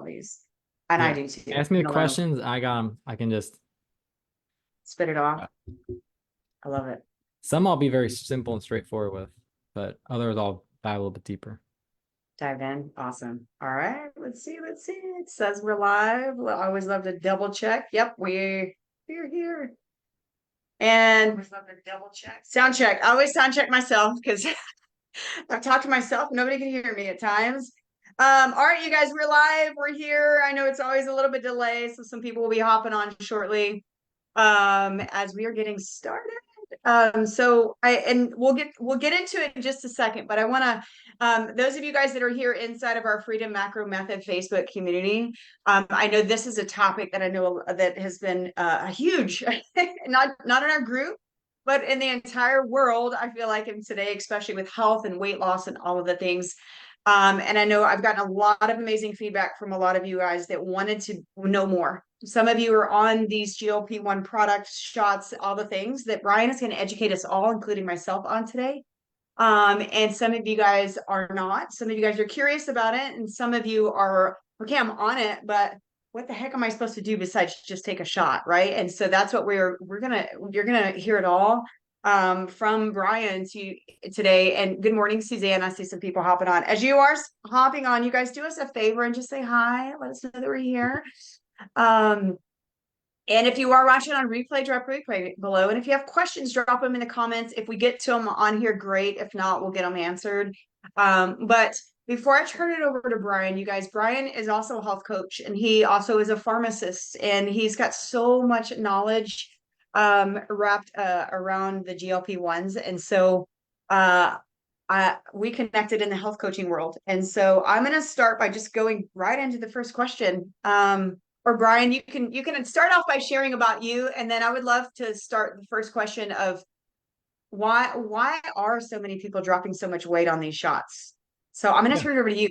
please. And I Yeah. do too. Ask me the You know, learn, questions. I got them. I can just, spit it off. uh, I love it. some I'll be very simple and straightforward with, but others I'll dive a little bit deeper. Dive in. Awesome. All right. Let's see. Let's see. It says we're live. Well, I always love to double check. Yep, we're here. And always love to double check. Sound check. I always sound check myself because I've talked to myself. Nobody can hear me at times. All right, you guys, we're live. We're here. I know it's always a little bit delay, so some people will be hopping on shortly as we are getting started. And we'll get into it in just a second, but I want to those of you guys that are here inside of our Freedom Macro Method Facebook community, I know this is a topic that I know that has been a huge, not in our group, but in the entire world. I feel like in today, especially with health and weight loss and all of the things. And I know I've gotten a lot of amazing feedback from a lot of you guys that wanted to know more. Some of you are on these GLP-1 product shots, all the things that Brian is going to educate us all, including myself, on today. And some of you guys are not. Some of you guys are curious about it, and some of you are, okay, I'm on it, but what the heck am I supposed to do besides just take a shot, right? And so that's what you're gonna hear it all from Brian today. And good morning, Suzanne. I see some people hopping on. As you are hopping on, you guys do us a favor and just say hi. Let us know that we're here. Um, and if you are watching on replay, drop replay below. And if you have questions, drop them in the comments. If we get to them on here, great. If not, we'll get them answered. But before I turn it over to Brian, you guys, Brian is also a health coach, and he also is a pharmacist, and he's got so much knowledge wrapped around the GLP-1s. And so we connected in the health coaching world. And so I'm going to start by just going right into the first question. Or Brian, you can start off by sharing about you, and then I would love to start the first question of why are so many people dropping so much weight on these shots? So I'm going to Yeah. turn it over to you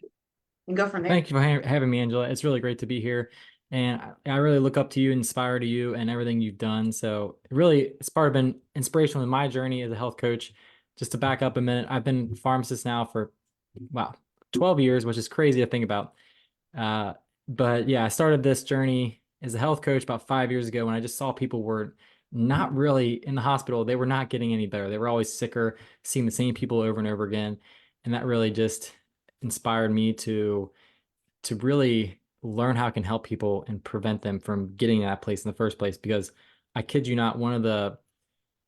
and go from there. Thank you for having me, Angela. It's really great to be here. And I really look up to you, inspire to you and everything you've done. So really, it's part of been inspirational in my journey as a health coach. Just to back up a minute, I've been a pharmacist now for, wow, 12 years, which is crazy to think about. But yeah, I started this journey as a health coach about 5 years ago when I just saw people were not really in the hospital. They were not getting any better. They were always sicker, seeing the same people over and over again. And that really just inspired me to really learn how I can help people and prevent them from getting to that place in the first place. Because I kid you not, one of the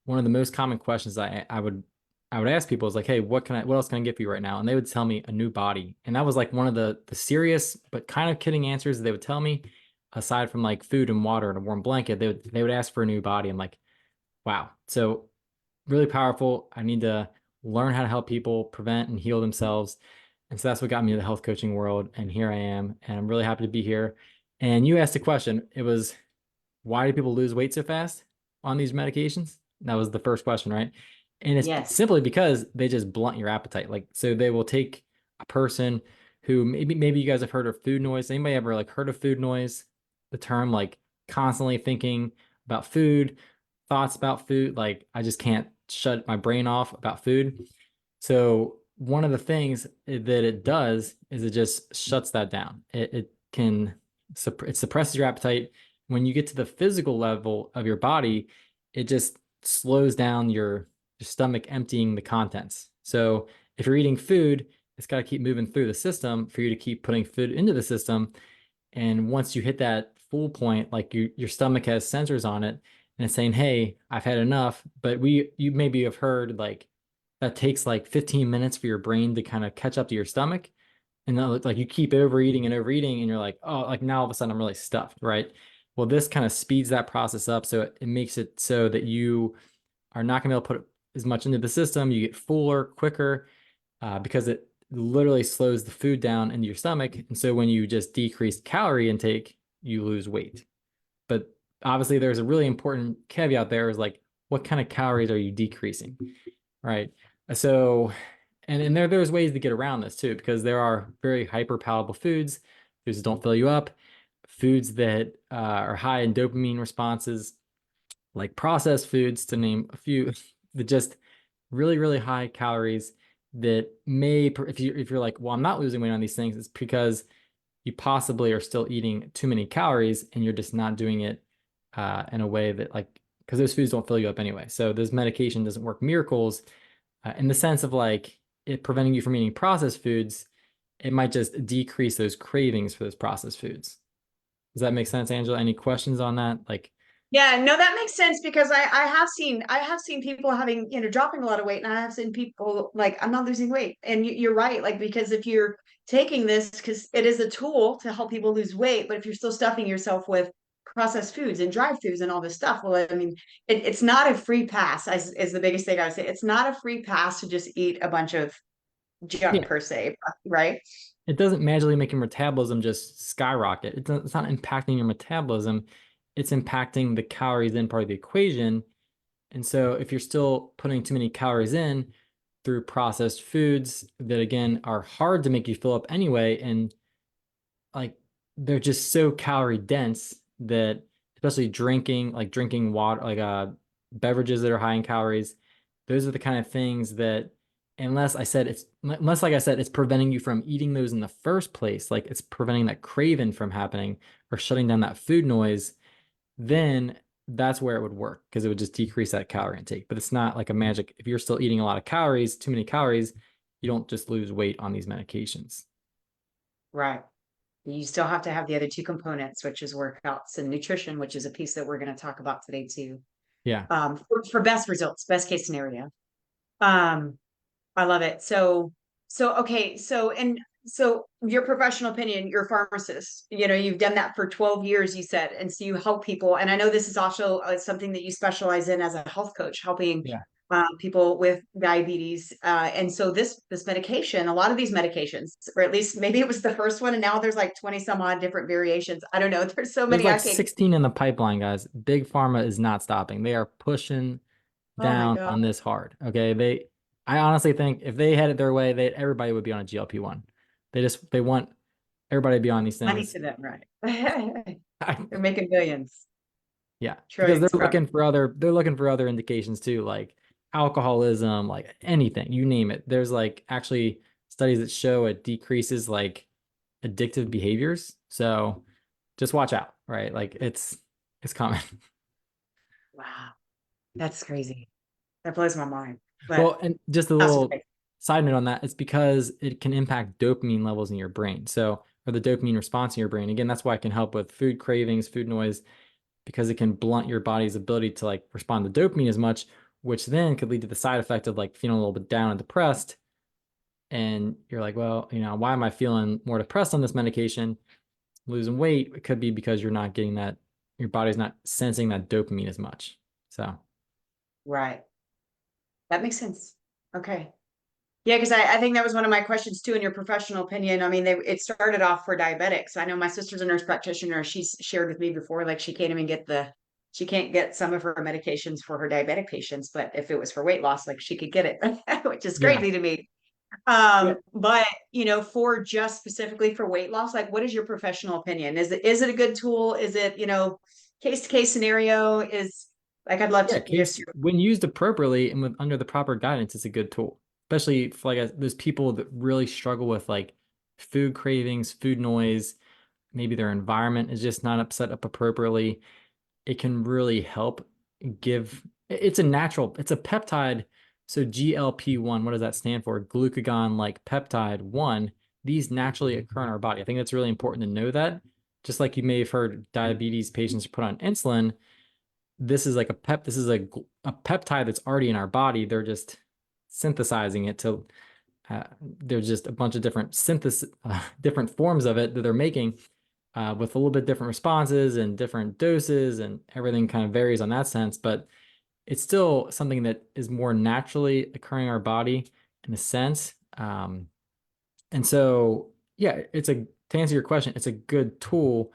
most common questions I would ask people is like, hey, what else can I get for you right now? And they would tell me a new body. And that was like one of the serious but kind of kidding answers they would tell me, aside from like food and water and a warm blanket. They would ask for a new body. I'm like, wow. So really powerful. I need to learn how to help people prevent and heal themselves. And so that's what got me to the health coaching world. And here I am. And I'm really happy to be here. And you asked a question. It was, why do people lose weight so fast on these medications? That was the first question, right? And it's Yes. simply because they just blunt your appetite. Like, so they will take a person who maybe you guys have heard of food noise. Anybody ever like heard of food noise? The term, like constantly thinking about food, thoughts about food. Like I just can't shut my brain off about food. So one of the things that it does is it just shuts that down. It suppresses your appetite. When you get to the physical level of your body, it just slows down your stomach emptying the contents. So if you're eating food, it's got to keep moving through the system for you to keep putting food into the system. And once you hit that full point, like your stomach has sensors on it and it's saying, hey, I've had enough. But you maybe have heard like that takes like 15 minutes for your brain to kind of catch up to your stomach. And then like you keep overeating and overeating and you're like, oh, like now all of a sudden I'm really stuffed, right? Well, this kind of speeds that process up. So it makes it so that you are not going to be able to put as much into the system. You get fuller quicker because it literally slows the food down into your stomach. And so when you just decrease calorie intake, you lose weight. But obviously there's a really important caveat there is like, what kind of calories are you decreasing, right? So, and there's ways to get around this too, because there are very hyper palatable foods that don't fill you up, foods that are high in dopamine responses, like processed foods, to name a few, that just really, really high calories that may, if you're like, well, I'm not losing weight on these things, it's because you possibly are still eating too many calories and you're just not doing it in a way that like, because those foods don't fill you up anyway. So this medication doesn't work miracles in the sense of like it preventing you from eating processed foods. It might just decrease those cravings for those processed foods. Does that make sense, Angela? Any questions on that? Like, Yeah, no, that makes sense because I have seen people having, dropping a lot of weight, and I have seen people like, I'm not losing weight. And you're right, like, because if you're taking this, because it is a tool to help people lose weight, but if you're still stuffing yourself with processed foods and drive-throughs and all this stuff, well, I mean, it's not a free pass, is the biggest thing I would say. It's not a free pass to just eat a bunch of junk yeah, per se, right? it doesn't magically make your metabolism just skyrocket. It's not impacting your metabolism. It's impacting the calories in part of the equation. And so if you're still putting too many calories in through processed foods that again are hard to make you fill up anyway, and like they're just so calorie dense that especially drinking water, like beverages that are high in calories, those are the kind of things that unless like I said, it's preventing you from eating those in the first place, like it's preventing that craving from happening or shutting down that food noise, then that's where it would work because it would just decrease that calorie intake. But it's not like a magic. If you're still eating a lot of calories, too many calories, you don't just lose weight on these medications. Right. You still have to have the other two components, which is workouts and nutrition, which is a piece that we're going to talk about today too. Yeah. For best results, best case scenario. Um, I love it. Okay, so your professional opinion, you're a pharmacist, you've done that for 12 years, you said, and so you help people. And I know this is also something that you specialize in as a health coach, helping Yeah. people with diabetes. And so this medication, a lot of these medications, or at least maybe it was the first one, and now there's like 20 some odd different variations. I don't know. There's so There's many like I can't. 16 in the pipeline, guys. Big Pharma is not stopping. They are pushing Oh my down God. on this hard. Okay. I honestly think if they had it their way, everybody would be on a GLP-1. They want everybody to be on these Money things. to them, right? I, They're making billions, yeah, because trillions from it. they're looking for other indications too, like alcoholism, like anything, you name it. There's like actually studies that show it decreases like addictive behaviors. So just watch out, right? Like it's coming. Wow. That's crazy. That blows my mind. But Well, and just a that's little right. side note on that, it's because it can impact dopamine levels in your brain. So, or the dopamine response in your brain. Again, that's why it can help with food cravings, food noise, because it can blunt your body's ability to like respond to dopamine as much, which then could lead to the side effect of like feeling a little bit down and depressed. And you're like, well, why am I feeling more depressed on this medication? Losing weight, it could be because you're not getting that, your body's not sensing that dopamine as much. So, Right. That makes sense. Okay. Yeah, because I think that was one of my questions too, in your professional opinion. I mean, it started off for diabetics. I know my sister's a nurse practitioner. She's shared with me before, like she can't get some of her medications for her diabetic patients, but if it was for weight loss, like she could get it, which is yeah. crazy to me. Yeah. But for just specifically for weight loss, like what is your professional opinion? Is it a good tool? Is it, case to case scenario? Is like I'd love Yeah, to just case when used appropriately and with under the proper guidance, it's a good tool. Especially for like those people that really struggle with like food cravings, food noise, maybe their environment is just not set up appropriately. It can really help give it's a peptide. So GLP-1, what does that stand for? Glucagon like peptide 1. These naturally occur in our body. I think that's really important to know that. Just like you may have heard diabetes patients are put on insulin, this is a peptide that's already in our body. They're just synthesizing it to there's just a bunch of different forms of it that they're making with a little bit different responses and different doses, and everything kind of varies on that sense, but it's still something that is more naturally occurring in our body in a sense. And so yeah, to answer your question, it's a good tool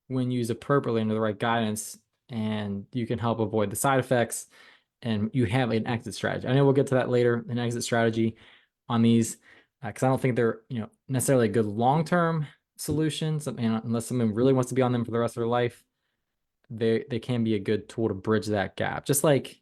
when used appropriately under the right guidance, and you can help avoid the side effects, and you have an exit strategy. I know we'll get to that later, an exit strategy on these, because I don't think they're necessarily a good long-term solutions. Unless someone really wants to be on them for the rest of their life, they can be a good tool to bridge that gap. Just like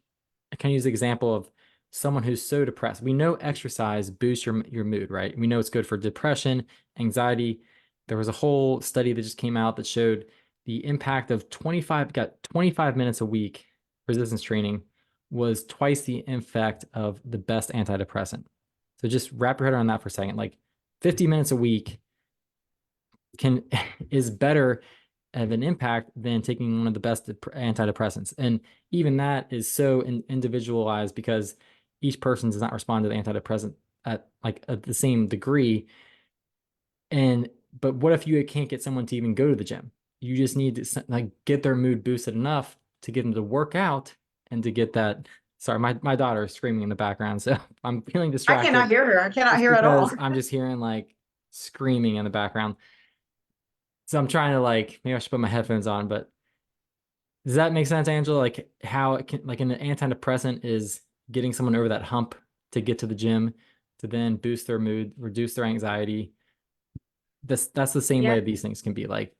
I can use the example of someone who's so depressed. We know exercise boosts your mood, right? We know it's good for depression, anxiety. there was a whole study that just came out that showed the impact of 25 minutes a week resistance training was twice the effect of the best antidepressant. So just wrap your head around that for a second. Like 50 minutes a week can is better of an impact than taking one of the best antidepressants. And even that is so individualized because each person does not respond to the antidepressant at the same degree. And but what if you can't get someone to even go to the gym? You just need to like get their mood boosted enough to get them to work out and to get that. Sorry, my daughter is screaming in the background, so I'm feeling I cannot distracted hear her. I cannot just hear at all. because I'm just hearing like screaming in the background. So I'm trying to like maybe I should put my headphones on, but does that make sense, Angela? Like how it can like an antidepressant is getting someone over that hump to get to the gym to then boost their mood, reduce their anxiety. That's the same Yeah. way these things can be like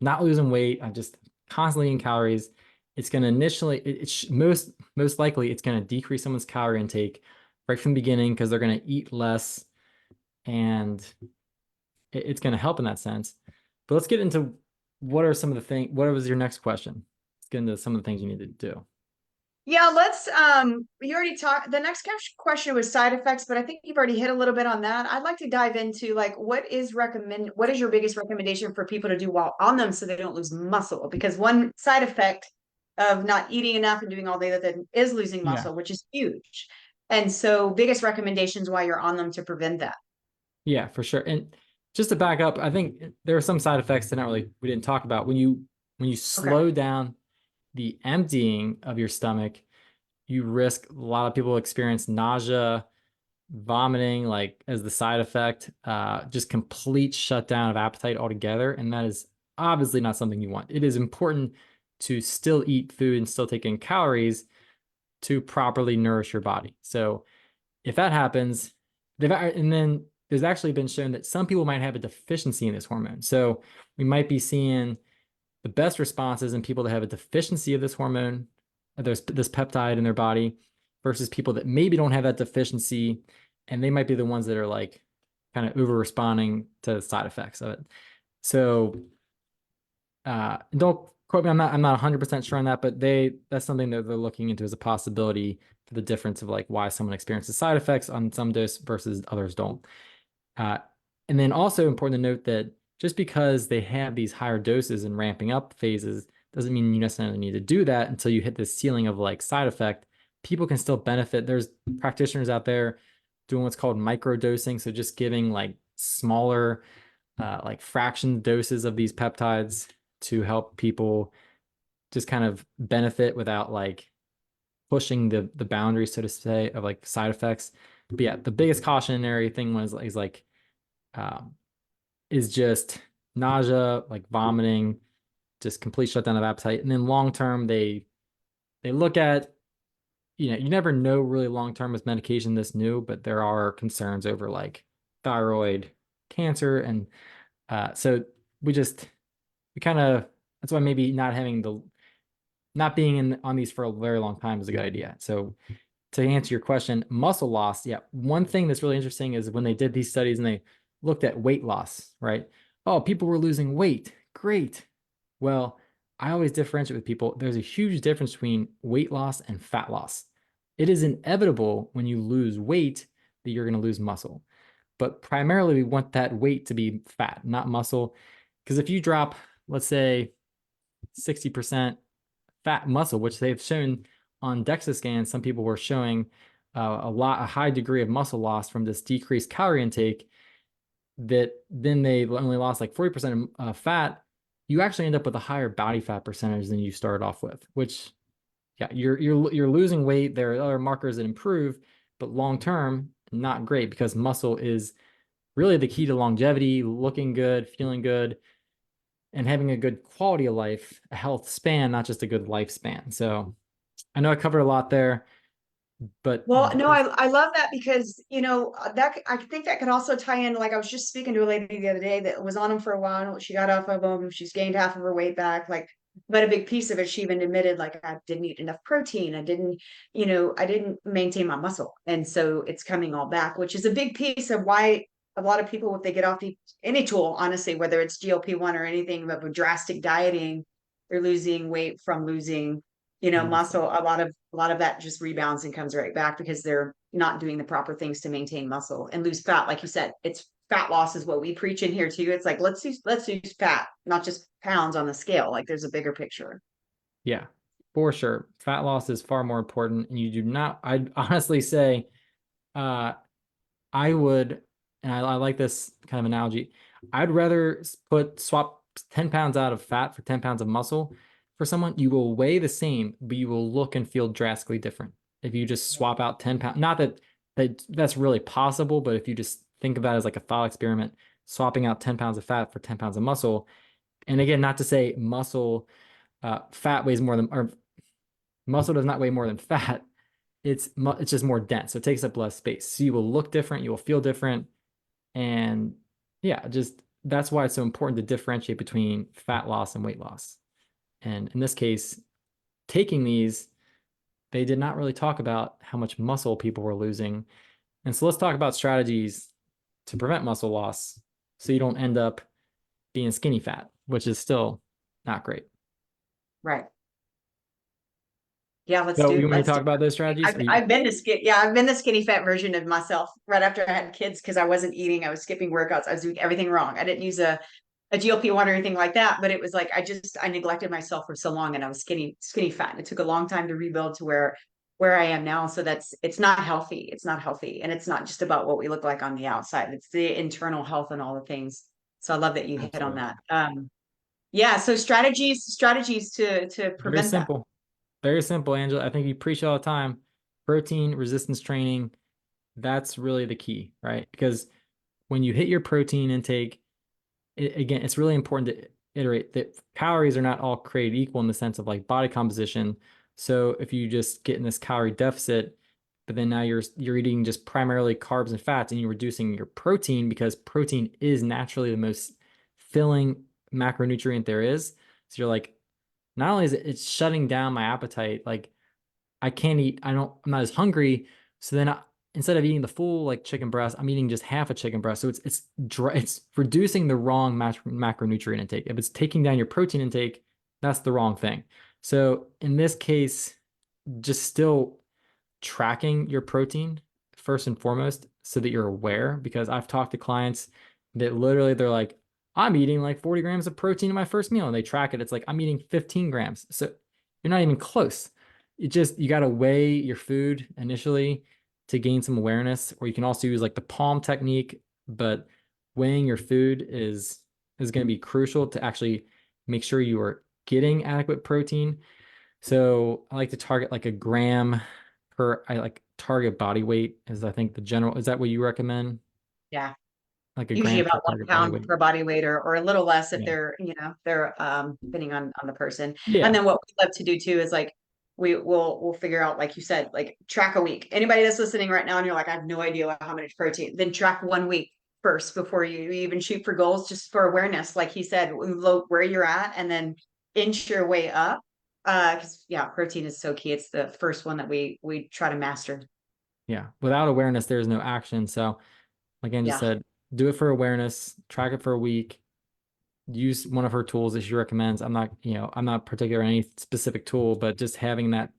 not losing weight. I'm just constantly eating calories. It's going to initially, most likely, it's going to decrease someone's calorie intake right from the beginning because they're going to eat less, and it's going to help in that sense. But let's get into what are some of the things. What was your next question? Let's get into some of the things you need to do. Yeah, let's you already talked, the next question was side effects, but I think you've already hit a little bit on that. I'd like to dive into like what is your biggest recommendation for people to do while on them so they don't lose muscle? Because one side effect of not eating enough and doing all the other thing is losing Yeah. muscle, which is huge. And so biggest recommendations while you're on them to prevent that. Yeah, for sure. And just to back up, I think there are some side effects that not really we didn't talk about. When you Okay. slow down the emptying of your stomach, you risk a lot of people experience nausea, vomiting, like as the side effect, just complete shutdown of appetite altogether. And that is obviously not something you want. It is important to still eat food and still take in calories to properly nourish your body. So if that happens, and then there's actually been shown that some people might have a deficiency in this hormone. So we might be seeing the best responses in people that have a deficiency of this hormone, there's this peptide in their body, versus people that maybe don't have that deficiency, and they might be the ones that are like kind of over responding to the side effects of it. So don't quote me, I'm not 100% sure on that, but that's something that they're looking into as a possibility for the difference of like why someone experiences side effects on some dose versus others don't. Uh, and then also important to note that just because they have these higher doses and ramping up phases doesn't mean you necessarily need to do that until you hit this ceiling of like side effect. People can still benefit. There's practitioners out there doing what's called micro dosing. So just giving like smaller, like fraction doses of these peptides to help people just kind of benefit without like pushing the boundaries, so to say, of like side effects. But yeah, the biggest cautionary thing is like um, is just nausea, like vomiting, just complete shutdown of appetite. And then long term, they look at, you never know really long term with medication this new, but there are concerns over like thyroid cancer. And so we kind of, that's why maybe not being on these for a very long time is a good idea. So to answer your question, muscle loss, yeah, one thing that's really interesting is when they did these studies and they looked at weight loss, right? Oh, people were losing weight. Great. Well, I always differentiate with people. There's a huge difference between weight loss and fat loss. It is inevitable when you lose weight that you're going to lose muscle. But primarily, we want that weight to be fat, not muscle. Because if you drop, let's say, 60% fat muscle, which they've shown on DEXA scans, some people were showing a high degree of muscle loss from this decreased calorie intake, that then they only lost like 40% of fat. You actually end up with a higher body fat percentage than you started off with, which, yeah, you're losing weight. There are other markers that improve, but long term, not great because muscle is really the key to longevity, looking good, feeling good, and having a good quality of life, a health span, not just a good lifespan. So I know I covered a lot there, but Well, no, I love that because that I think that could also tie in. Like I was just speaking to a lady the other day that was on them for a while. She got off of them. She's gained half of her weight back. Like, but a big piece of it, she even admitted, like I didn't eat enough protein. I didn't maintain my muscle, and so it's coming all back, which is a big piece of why. a lot of people, if they get off any tool, honestly, whether it's GLP-1 or anything of a drastic dieting, they're losing weight from losing, muscle. muscle. A lot of that just rebounds and comes right back because they're not doing the proper things to maintain muscle and lose fat. Like you said, it's fat loss is what we preach in here too. It's like let's use fat, not just pounds on the scale. Like there's a bigger picture. Yeah, for sure. Fat loss is far more important, and you do not. I'd honestly say, uh, I would, and I like this kind of analogy. I'd rather swap 10 pounds out of fat for 10 pounds of muscle for someone. You will weigh the same, but you will look and feel drastically different if you just swap out 10 pounds. Not that that's really possible, but if you just think about it as like a thought experiment, swapping out 10 pounds of fat for 10 pounds of muscle. And again, not to say fat weighs more than, or muscle does not weigh more than fat. It's just more dense, so it takes up less space. So you will look different, you will feel different, and yeah, just that's why it's so important to differentiate between fat loss and weight loss. And in this case, taking these, they did not really talk about how much muscle people were losing. And so let's talk about strategies to prevent muscle loss so you don't end up being skinny fat, which is still not great. Right. Yeah, So you want me to let's do. talk about those strategies? I've been to yeah, I've been the skinny fat version of myself right after I had kids because I wasn't eating, I was skipping workouts, I was doing everything wrong. I didn't use a GLP-1 or anything like that, but it was like I neglected myself for so long and I was skinny fat. And it took a long time to rebuild to where I am now. So it's not healthy. It's not healthy. And it's not just about what we look like on the outside. It's the internal health and all the things. So I love that you hit on Absolutely. that. Yeah, so strategies to Very prevent that. simple. Very simple, Angela. I think you preach all the time. Protein resistance training, that's really the key, right? Because when you hit your protein intake, again, it's really important to iterate that calories are not all created equal in the sense of like body composition. So if you just get in this calorie deficit, but then now you're eating just primarily carbs and fats and you're reducing your protein because protein is naturally the most filling macronutrient there is. So you're like, not only is it's shutting down my appetite, like I can't eat, I'm not as hungry. So then instead of eating the full like chicken breast, I'm eating just half a chicken breast. So it's reducing the wrong macronutrient intake. If it's taking down your protein intake, that's the wrong thing. So in this case, just still tracking your protein first and foremost so that you're aware, because I've talked to clients that literally they're like, I'm eating like 40 grams of protein in my first meal, and they track it. It's like I'm eating 15 grams. So you're not even close. You got to weigh your food initially to gain some awareness, or you can also use like the palm technique, but weighing your food is going to be crucial to actually make sure you are getting adequate protein. So I like to target like a gram I like target body weight is I think the general, is that what you recommend? Yeah. Like a Usually gram per about one target body pound weight. per body weight or a little less if Yeah. they're depending on the person. And Yeah. then what we love to do too is like we'll figure out, like you said, like track a week. Anybody that's listening right now and you're like, I have no idea how much protein, then track 1 week first before you even shoot for goals, just for awareness. Like he said, where you're at and then inch your way up. Because yeah, protein is so key. It's the first one that we try to master. Yeah. Without awareness, there's no action. So like Angie Yeah. said, do it for awareness, track it for a week, use one of her tools that she recommends. I'm not particular in any specific tool, but just having that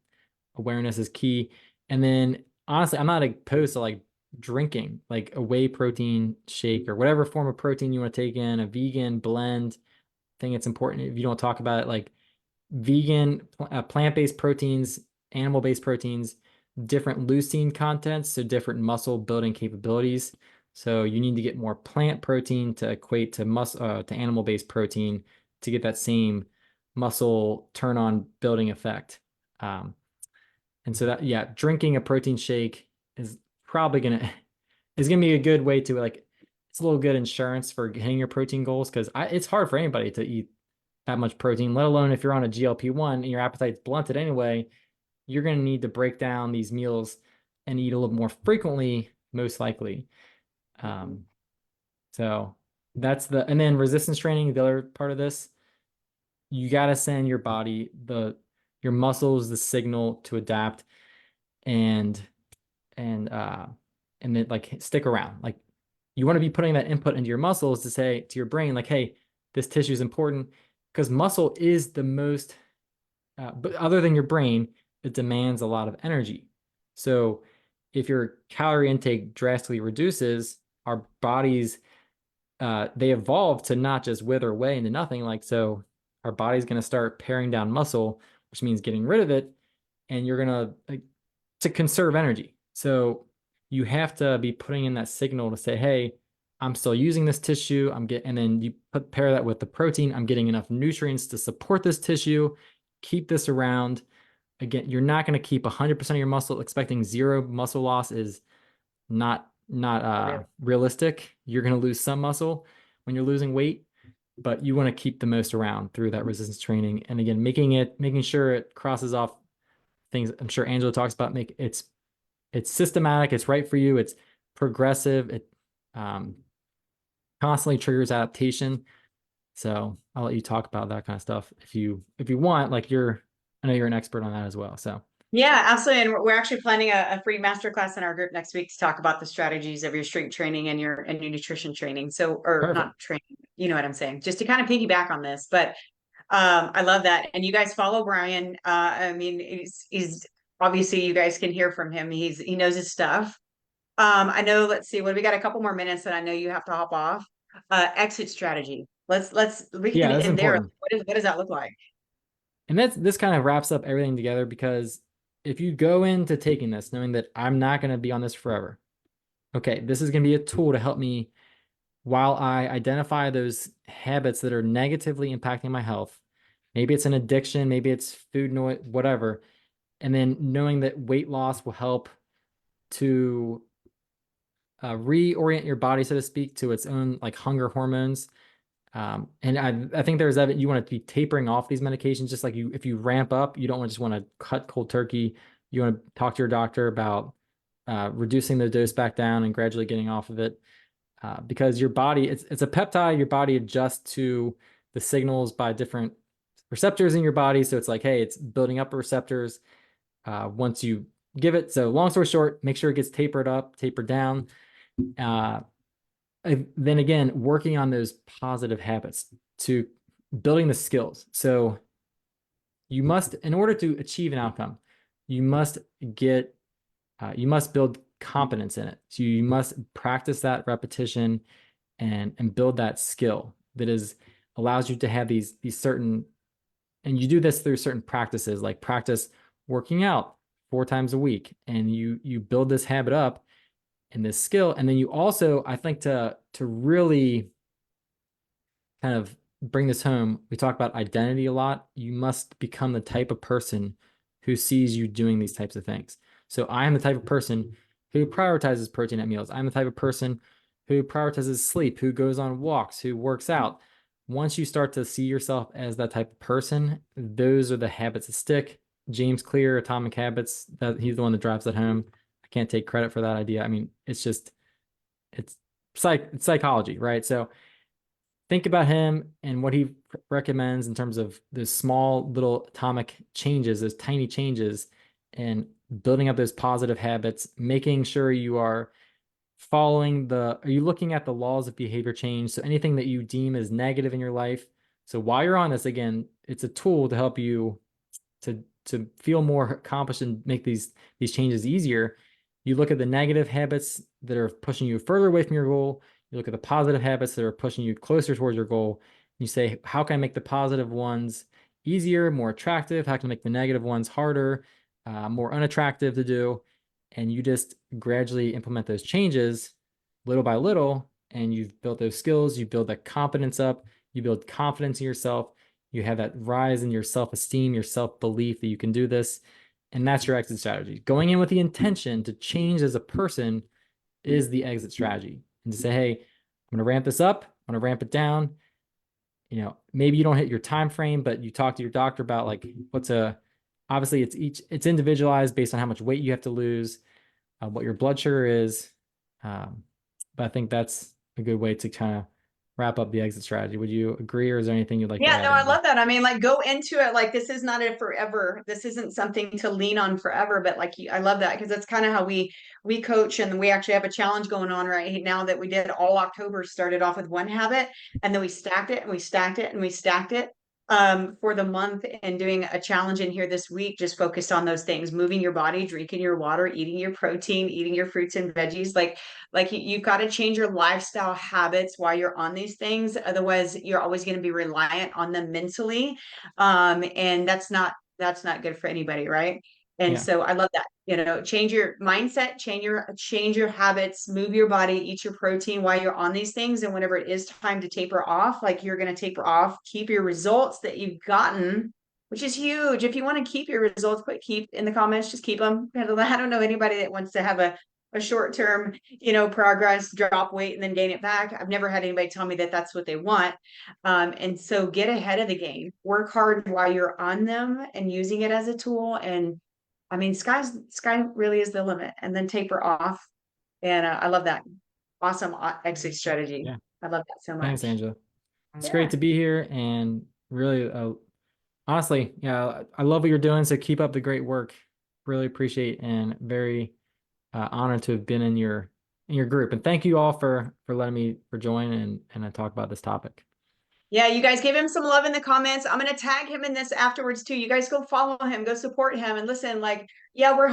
awareness is key. And then honestly, I'm not opposed to like drinking like a whey protein shake or whatever form of protein you want to take in, a vegan blend. I think it's important if you don't talk about it, like vegan, plant-based proteins, animal-based proteins, different leucine contents, so different muscle building capabilities. So you need to get more plant protein to equate to to animal-based protein to get that same muscle turn on building effect. Um, and so that, yeah, drinking a protein shake is probably gonna is gonna be a good way to like, it's a little good insurance for hitting your protein goals because it's hard for anybody to eat that much protein, let alone if you're on a GLP-1 and your appetite's blunted anyway, you're gonna need to break down these meals and eat a little more frequently, most likely. Um, so and then resistance training, the other part of this, you gotta send your body your muscles the signal to adapt and and uh and then like stick around. Like you want to be putting that input into your muscles to say to your brain, like, hey, this tissue is important, because muscle is the most, but other than your brain, it demands a lot of energy. So if your calorie intake drastically reduces, our bodies, they evolve to not just wither away into nothing. Like, so our body's going to start paring down muscle, which means getting rid of it. And you're going to, like, to conserve energy. So you have to be putting in that signal to say, hey, I'm still using this tissue. And then you pair that with the protein. I'm getting enough nutrients to support this tissue, keep this around. Again, you're not going to keep 100% of your muscle. Expecting zero muscle loss is not realistic. You're going to lose some muscle when you're losing weight, but you want to keep the most around through that resistance training. And again, making sure it crosses off things I'm sure Angela talks about. Make it's systematic, it's right for you, it's progressive, it constantly triggers adaptation. So I'll let you talk about that kind of stuff if you want. Like, I know you're an expert on that as well. So Yeah, absolutely. And we're actually planning a free masterclass in our group next week to talk about the strategies of your strength training and your nutrition training. So, or perfect. not training, you know what I'm saying? Just to kind of piggyback on this. But I love that. And you guys follow Brian. I mean, he's obviously, you guys can hear from him. He knows his stuff. I know, let's see, what we got, a couple more minutes and I know you have to hop off. Exit strategy. We can Yeah, that's end there. important. What does that look like? And this kind of wraps up everything together, because if you go into taking this knowing that I'm not going to be on this forever, okay, this is going to be a tool to help me while I identify those habits that are negatively impacting my health. Maybe it's an addiction, maybe it's food noise, whatever. And then knowing that weight loss will help to reorient your body, so to speak, to its own like hunger hormones. And I think there's evidence you want to be tapering off these medications. Just like if you ramp up, you don't just want to cut cold turkey. You want to talk to your doctor about reducing the dose back down and gradually getting off of it. Because your body, it's a peptide. Your body adjusts to the signals by different receptors in your body. So it's like, hey, it's building up receptors once you give it. So long story short, make sure it gets tapered up, tapered down. Uh, then again, working on those positive habits to building the skills. So you must, in order to achieve an outcome, you must get, you must build competence in it. So you must practice that repetition and build that skill that is allows you to have these certain, and you do this through certain practices, like practice working out 4 times a week, and you build this habit up and this skill. And then you also, I think, to really kind of bring this home, we talk about identity a lot. You must become the type of person who sees you doing these types of things. So I am the type of person who prioritizes protein at meals. I'm the type of person who prioritizes sleep, who goes on walks, who works out. Once you start to see yourself as that type of person, those are the habits that stick. James Clear, Atomic Habits, that he's the one that drives that home. I can't take credit for that idea. I mean, it's just it's it's psychology, right? So think about him and what he recommends in terms of those small little atomic changes, those tiny changes, and building up those positive habits, making sure you are are you looking at the laws of behavior change? So anything that you deem as negative in your life. So while you're on this, again, it's a tool to help you to feel more accomplished and make these changes easier. You look at the negative habits that are pushing you further away from your goal. You look at the positive habits that are pushing you closer towards your goal. You say, how can I make the positive ones easier, more attractive? How can I make the negative ones harder, more unattractive to do? And you just gradually implement those changes little by little, and you've built those skills, you build that competence up, you build confidence in yourself, you have that rise in your self-esteem, your self-belief that you can do this. And that's your exit strategy. Going in with the intention to change as a person is the exit strategy. And to say, hey, I'm going to ramp this up, I'm going to ramp it down. You know, maybe you don't hit your time frame, but you talk to your doctor about like obviously it's individualized based on how much weight you have to lose, what your blood sugar is. But I think that's a good way to kind of wrap up the exit strategy. Would you agree, or is there anything you'd like to Yeah, add, no, I Angela? love that. I mean, like go into it like this is not a forever. This isn't something to lean on forever, but like I love that because that's kind of how we coach, and we actually have a challenge going on right now that we did all October. Started off with one habit, and then we stacked it and we stacked it and we stacked it for the month, and doing a challenge in here this week just focused on those things: moving your body, drinking your water, eating your protein, eating your fruits and veggies. Like you've got to change your lifestyle habits while you're on these things. Otherwise, you're always going to be reliant on them mentally. And that's not good for anybody, right? And Yeah. so I love that. Change your mindset, change your habits, move your body, eat your protein while you're on these things. And whenever it is time to taper off, like you're going to taper off, keep your results that you've gotten, which is huge. If you want to keep your results, put keep in the comments, just keep them. I don't know anybody that wants to have a short term, progress, drop weight and then gain it back. I've never had anybody tell me that that's what they want. And so get ahead of the game, work hard while you're on them and using it as a tool. And I mean, sky really is the limit, and then taper off. And I love that. Awesome exit strategy. Yeah. I love that so Thanks, much. Angela. It's great Yeah. to be here, and really, honestly, yeah, I love what you're doing. So keep up the great work. Really appreciate and very honored to have been in your group. And thank you all for letting me for join and talk about this topic. Yeah, you guys give him some love in the comments. I'm gonna tag him in this afterwards too. You guys go follow him, go support him, and listen. Like, yeah, we're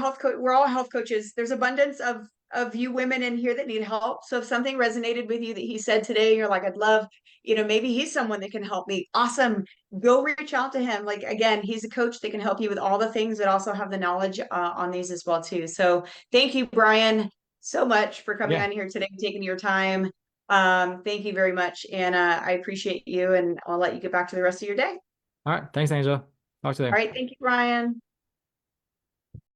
all health coaches. There's abundance of you women in here that need help. So if something resonated with you that he said today, you're like, I'd love, maybe he's someone that can help me. Awesome. Go reach out to him. Like again, he's a coach that can help you with all the things, that also have the knowledge on these as well too. So thank you, Brian, so much for coming Yeah. on here today, taking your time. Thank you very much. And I appreciate you, and I'll let you get back to the rest of your day. All right. Thanks, Angela. Talk to you All later. right. Thank you, Brian.